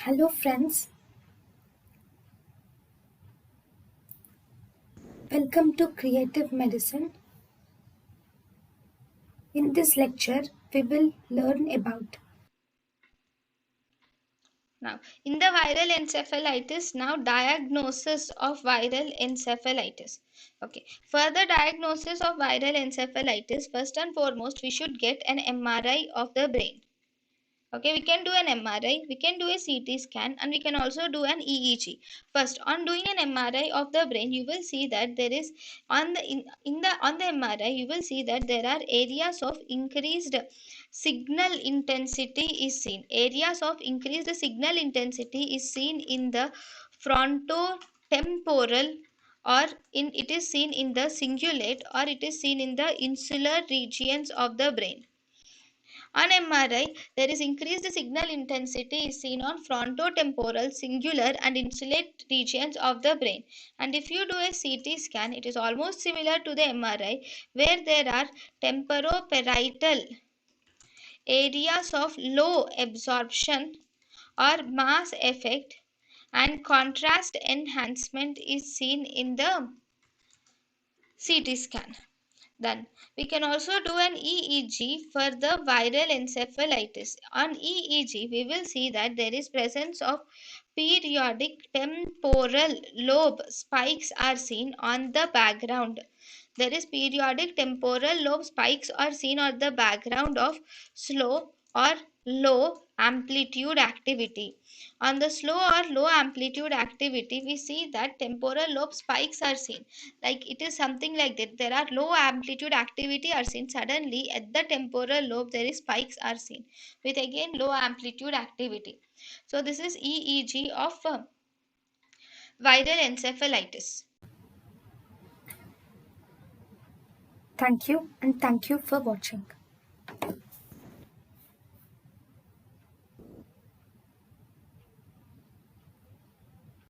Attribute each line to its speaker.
Speaker 1: Hello friends, welcome to Creative Medicine. In this lecture, we will learn about
Speaker 2: Now, in the viral encephalitis, now diagnosis of viral encephalitis. Okay, further diagnosis of viral encephalitis, first and foremost, we should get an MRI of the brain. Okay, we can do an MRI, we can do a CT scan, and we can also do an EEG. First, on doing an MRI of the brain, you will see that there is on the MRI, you will see that there are areas of increased signal intensity is seen. Areas of increased signal intensity is seen in the frontotemporal, or in it is seen in the cingulate, or it is seen in the insular regions of the brain. On MRI, there is increased signal intensity is seen on frontotemporal, singular, and insulate regions of the brain. And if you do a CT scan, it is almost similar to the MRI, where there are temporoparietal areas of low absorption or mass effect, and contrast enhancement is seen in the CT scan. Then we can also do an EEG for the viral encephalitis. On EEG, we will see that there is presence of periodic temporal lobe spikes are seen on the background. There is periodic temporal lobe spikes are seen on the background of slow or low amplitude activity. On the slow or low amplitude activity, we see that temporal lobe spikes are seen. Like it is something like that. There are low amplitude activity are seen. Suddenly at the temporal lobe, there is spikes are seen with again low amplitude activity. So this is EEG of viral encephalitis.
Speaker 1: thank you and thank you for watching.